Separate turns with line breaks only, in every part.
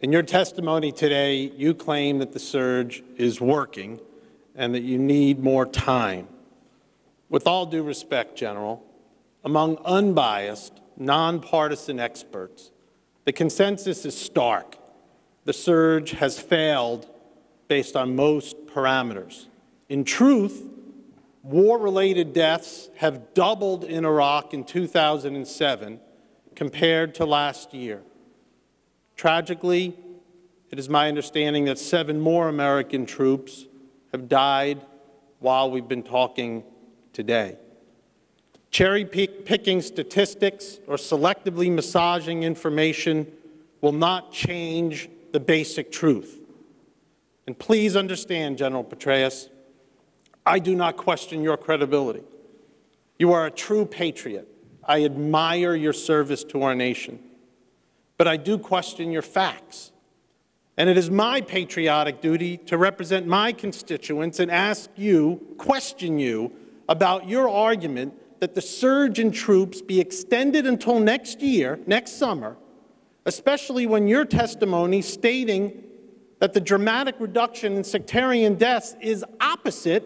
In your testimony today, you claim that the surge is working and that you need more time. With all due respect, General, among unbiased, nonpartisan experts, the consensus is stark. The surge has failed based on most parameters. In truth, war-related deaths have doubled in Iraq in 2007 compared to last year. Tragically, it is my understanding that 7 more American troops have died while we've been talking today. Cherry-picking statistics or selectively massaging information will not change the basic truth. And please understand, General Petraeus, I do not question your credibility. You are a true patriot. I admire your service to our nation. But I do question your facts. And it is my patriotic duty to represent my constituents and question you about your argument that the surge in troops be extended until next summer, especially when your testimony stating that the dramatic reduction in sectarian deaths is opposite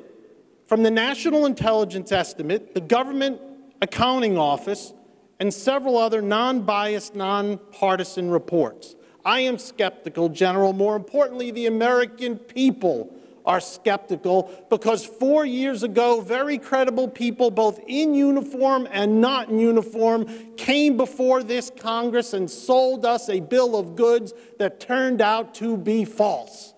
from the National Intelligence Estimate, the Government Accounting Office, and several other non-biased, nonpartisan reports. I am skeptical, General. More importantly, the American people are skeptical because 4 years ago, very credible people, both in uniform and not in uniform, came before this Congress and sold us a bill of goods that turned out to be false.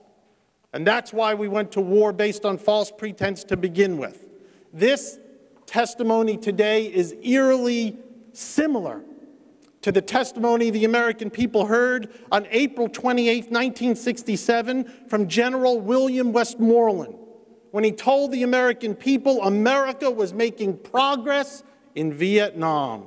And that's why we went to war based on false pretense to begin with. This testimony today is eerily similar to the testimony the American people heard on April 28, 1967, from General William Westmoreland, when he told the American people America was making progress in Vietnam.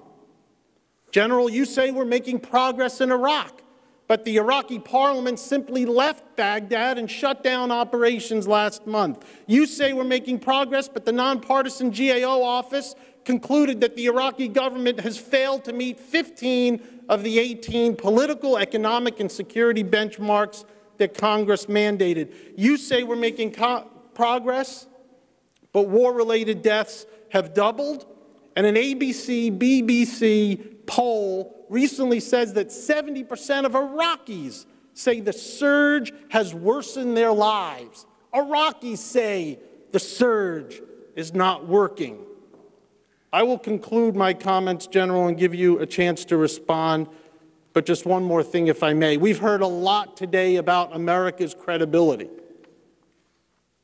General, you say we're making progress in Iraq, but the Iraqi parliament simply left Baghdad and shut down operations last month. You say we're making progress, but the nonpartisan GAO office concluded that the Iraqi government has failed to meet 15 of the 18 political, economic, and security benchmarks that Congress mandated. You say we're making progress, but war-related deaths have doubled, and an ABC-BBC poll recently says that 70% of Iraqis say the surge has worsened their lives. Iraqis say the surge is not working. I will conclude my comments, General, and give you a chance to respond, but just one more thing, if I may. We've heard a lot today about America's credibility.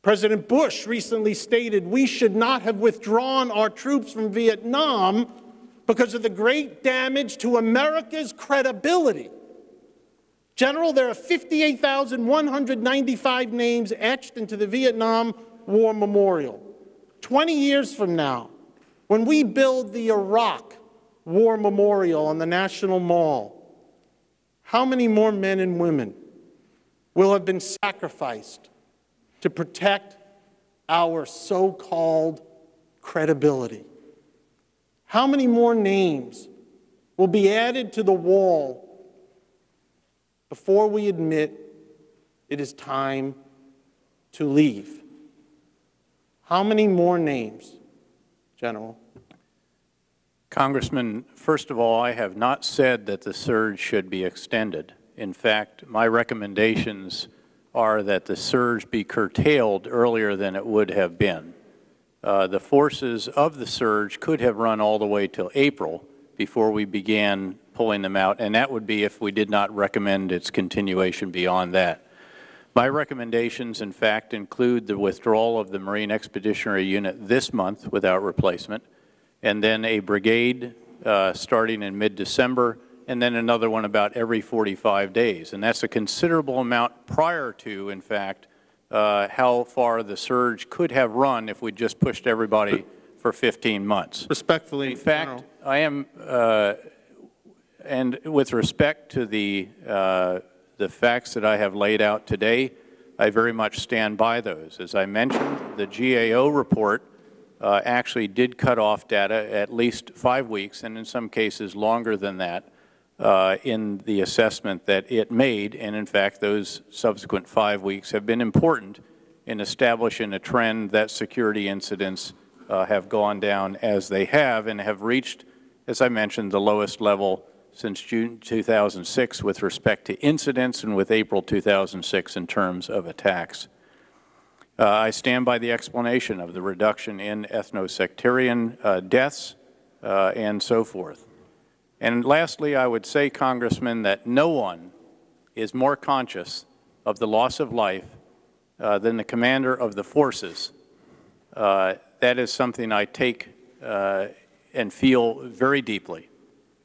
President Bush recently stated we should not have withdrawn our troops from Vietnam because of the great damage to America's credibility. General, there are 58,195 names etched into the Vietnam War Memorial. 20 years from now, when we build the Iraq War Memorial on the National Mall, how many more men and women will have been sacrificed to protect our so-called credibility? How many more names will be added to the wall before we admit it is time to leave? How many more names, General?
Congressman, first of all, I have not said that the surge should be extended. In fact, my recommendations are that the surge be curtailed earlier than it would have been. The forces of the surge could have run all the way till April before we began pulling them out, and that would be if we did not recommend its continuation beyond that. My recommendations, in fact, include the withdrawal of the Marine Expeditionary Unit this month without replacement, and then a brigade starting in mid-December, and then another one about every 45 days. And that's a considerable amount prior to, in fact, how far the surge could have run if we just pushed everybody for 15 months.
Respectfully,
in fact,
General.
I am, and with respect to the facts that I have laid out today, I very much stand by those. As I mentioned, the GAO report actually did cut off data at least 5 weeks, and in some cases longer than that, in the assessment that it made, and in fact, those subsequent 5 weeks have been important in establishing a trend that security incidents have gone down as they have and have reached, as I mentioned, the lowest level since June 2006 with respect to incidents and with April 2006 in terms of attacks. I stand by the explanation of the reduction in ethno-sectarian deaths and so forth. And lastly, I would say, Congressman, that no one is more conscious of the loss of life than the commander of the forces. That is something I take and feel very deeply.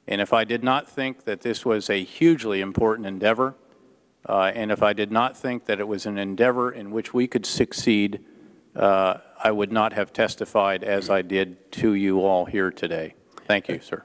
And if I did not think that this was a hugely important endeavor, and if I did not think that it was an endeavor in which we could succeed, I would not have testified as I did to you all here today. Thank you, sir.